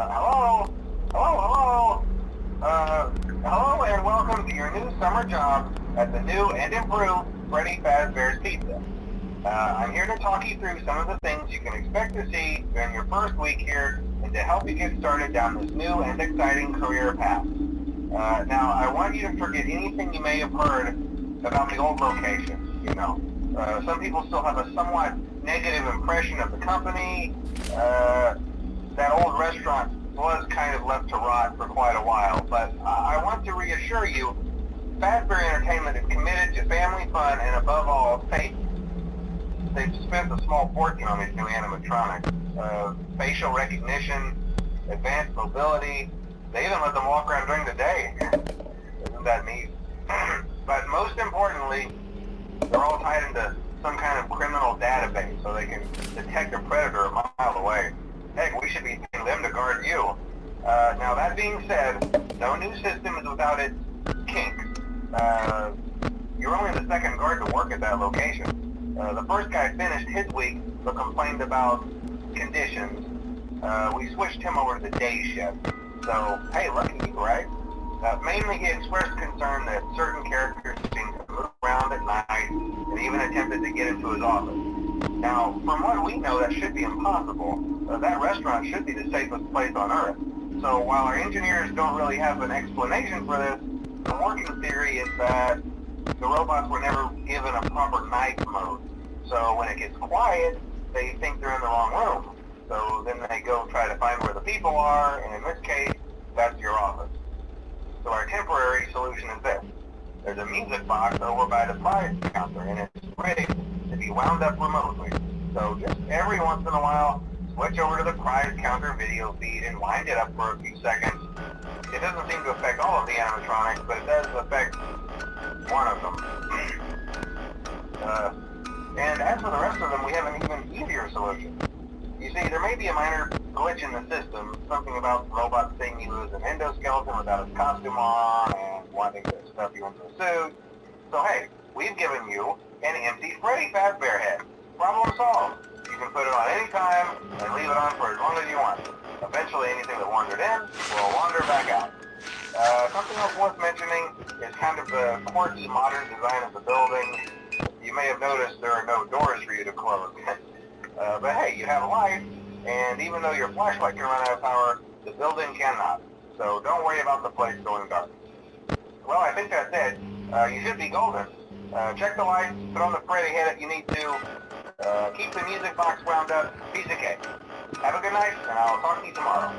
Hello? Hello? Hello and welcome to your new summer job at the new and improved Freddy Fazbear's Pizza. I'm here to talk you through some of the things you can expect to see during your first week here and to help you get started down this new and exciting career path. Now, I want you to forget anything you may have heard about the old location, some people still have a somewhat negative impression of the company. That old restaurant was kind of left to rot for quite a while, but I want to reassure you, Fazbear Entertainment is committed to family fun and above all, faith. They've spent a small fortune on these new animatronics. Facial recognition, advanced mobility, they even let them walk around during the day. Isn't that neat? But most importantly, they're all tied into some kind of criminal database so they can detect a predator a mile away. Heck, we should be paying them to guard you. Now that being said, no new system is without its kinks. You're only the second guard to work at that location. The first guy finished his week but complained about conditions. We switched him over to the day shift. So, hey, lucky you, right? Mainly he expressed concern that certain characters seemed to move around at night and even attempted to get into his office. Now, from what we know, that should be impossible. That restaurant should be the safest place on Earth. So while our engineers don't really have an explanation for this, the working theory is that the robots were never given a proper night mode. So when it gets quiet, they think they're in the wrong room. So then they go try to find where the people are, and in this case, that's your office. So our temporary solution is this. There's a music box over by the prize counter, and it's ready to be wound up remotely. So just every once in a while, switch over to the prize counter video feed and wind it up for a few seconds. It doesn't seem to affect all of the animatronics, but it does affect one of them. And as for the rest of them, we have an even easier solution. You see, there may be a minor glitch in the system, something about the robot seeing you as an endoskeleton without his costume on and wanting to stuff you into a suit. So hey, we've given you an empty Freddy Fazbear head. Problem solved. You can put it on any time and leave it on for as long as you want. Eventually anything that wandered in will wander back out. Something else worth mentioning is kind of the quirky modern design of the building. You may have noticed there are no doors for you to close. But hey, you have a light, and even though your flashlight can run out of power, the building cannot. So don't worry about the place going dark. Well, I think that's it. You should be golden. Check the lights, put on the Freddy head if you need to. Keep the music box wound up. Piece of cake. Have a good night, and I'll talk to you tomorrow.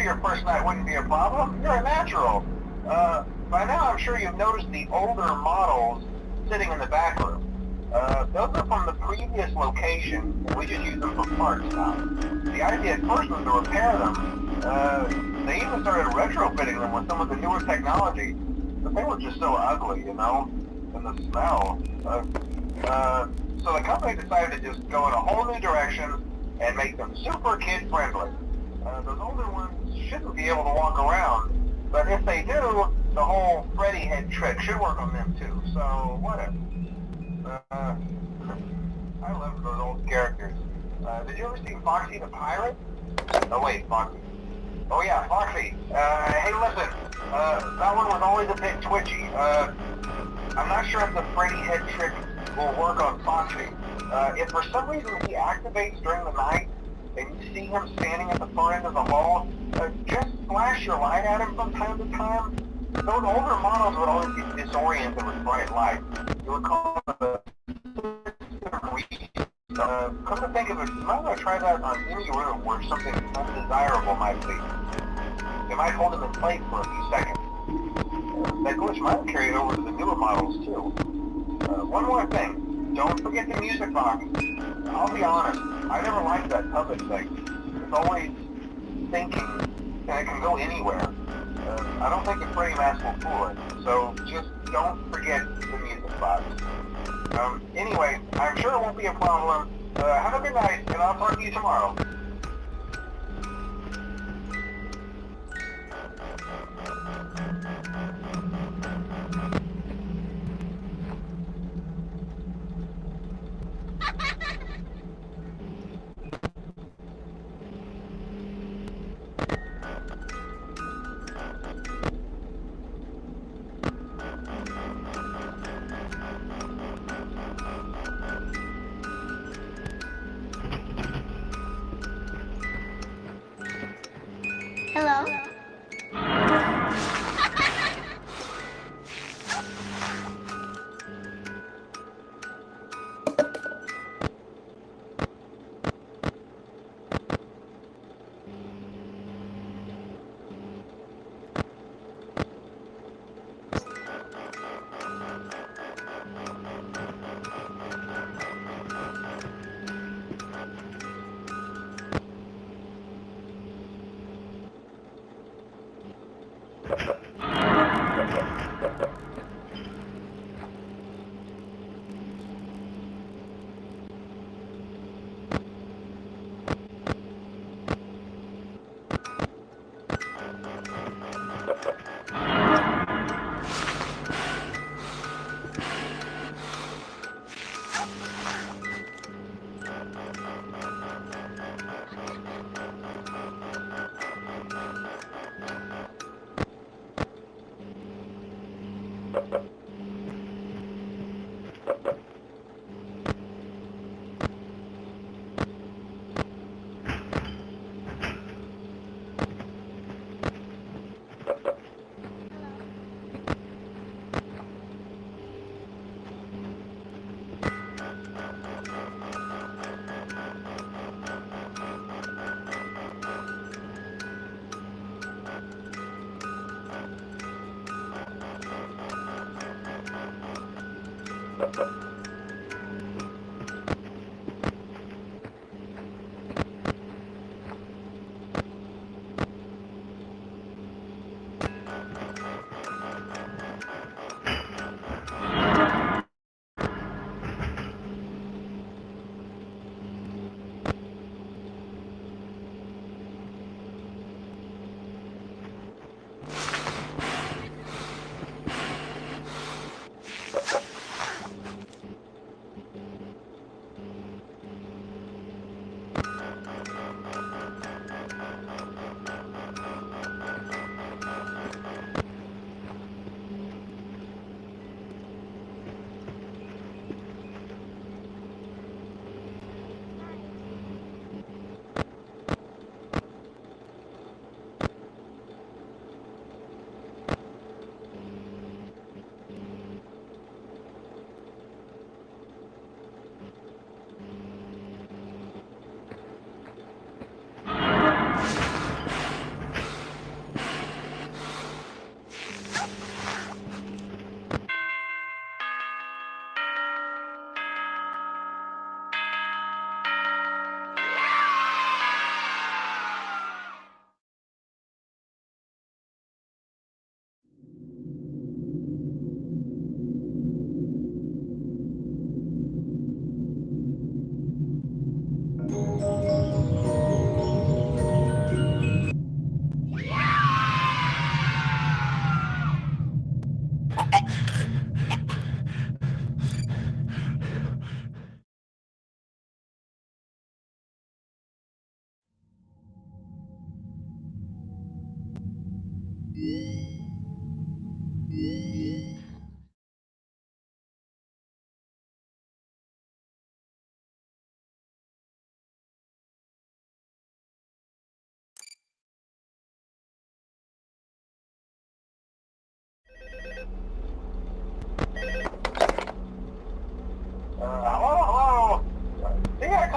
your first night wouldn't be a problem. You're a natural. By now I'm sure you've noticed the older models sitting in the back room. Those are from the previous location, and we just use them for parts now. The idea at first was to repair them. They even started retrofitting them with some of the newer technology, but they were just so ugly, you know, and the smell. So the company decided to just go in a whole new direction and make them super kid-friendly. Those older ones shouldn't be able to walk around, but if they do, the whole Freddy head trick should work on them too, so whatever. I love those old characters. Did you ever see Foxy the Pirate? Oh wait, Foxy. Oh yeah, Foxy. Hey listen, that one was always a bit twitchy. I'm not sure if the Freddy head trick will work on Foxy. If for some reason he activates during the night, and you see him standing at the far end of the hall, just flash your light at him from time to time. Those older models would always get disoriented with bright light. You would call it come to think of it, you might want to try that on any room where something undesirable might be. It might hold him in place for a few seconds. That glitch might carry it over to the newer models too. One more thing, don't forget the music box. I'll be honest, I never liked that puppet thing. It's always thinking, and it can go anywhere. I don't think the Freddy mask will fool it, so just don't forget the music box. Anyway, I'm sure it won't be a problem. Have a good night, and I'll talk to you tomorrow. Hello?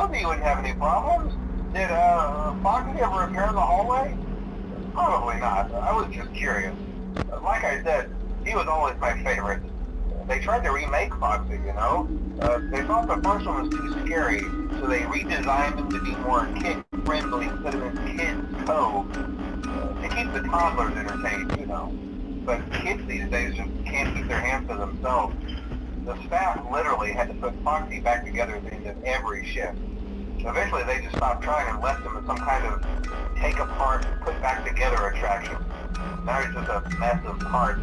told you wouldn't have any problems. Did, Foxy ever appear in the hallway? Probably not. I was just curious. Like I said, he was always my favorite. They tried to remake Foxy, you know? They thought the first one was too scary, so they redesigned him to be more kid-friendly instead of in Kids Cove. To keep the toddlers entertained, you know. But kids these days just can't keep their hands to themselves. The staff literally had to put Foxy back together at the end of every shift. Eventually they just stopped trying and left him as some kind of take apart, put back together attraction. Now he's just a mess of parts.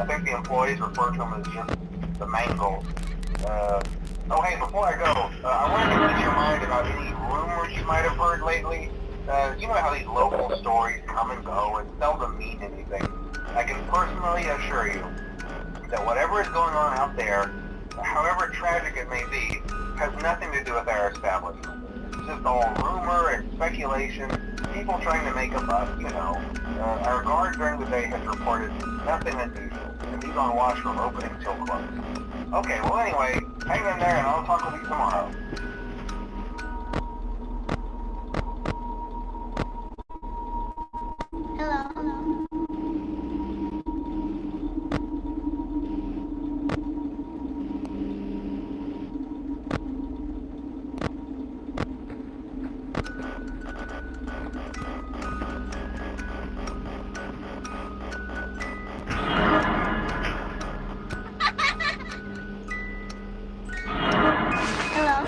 I think the employees refer to him as just the Mangles. Oh hey, before I go, I wanted to get your mind about any rumors you might have heard lately. You know how these local stories come and go and seldom mean anything. I can personally assure you that whatever is going on out there, however tragic it may be, has nothing to do with our establishment. It's just all rumor and speculation, people trying to make a buck, you know. Our guard during the day has reported nothing unusual, and he's on watch from opening till close. Okay, well anyway, hang in there and I'll talk with you tomorrow. Hello. Hello.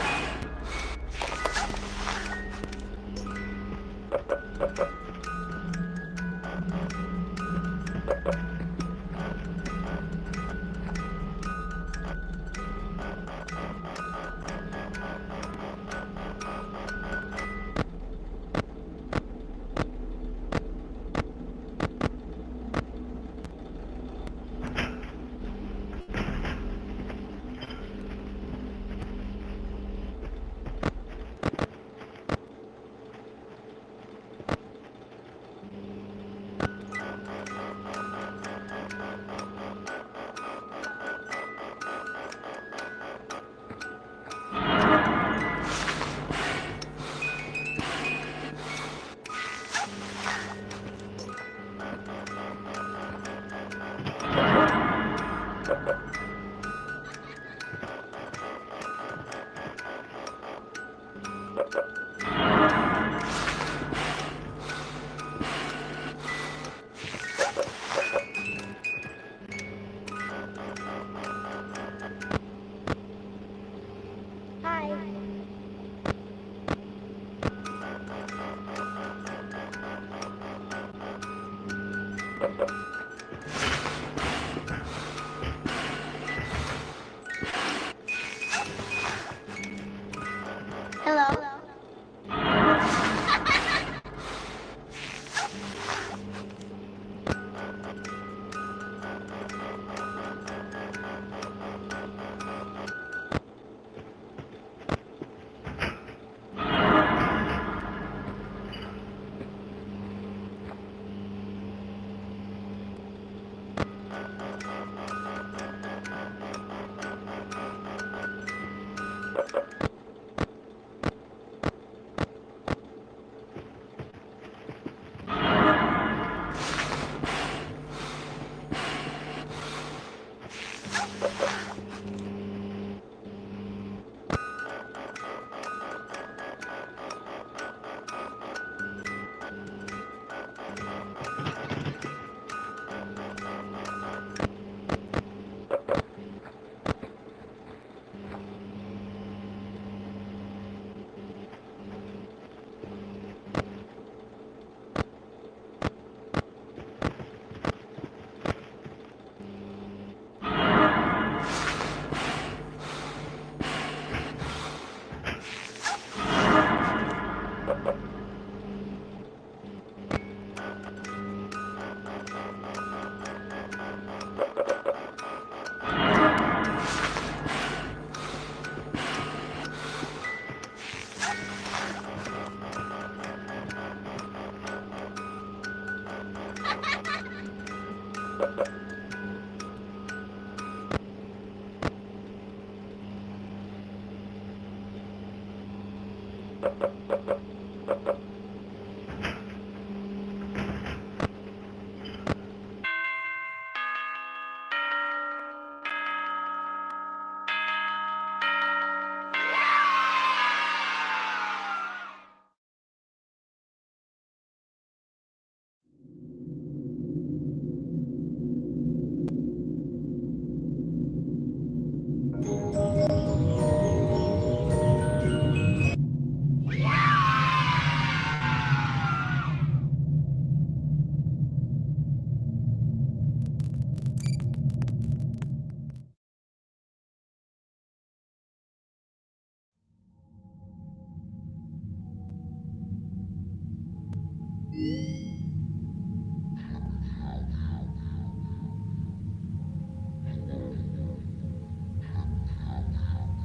Hi. Hello.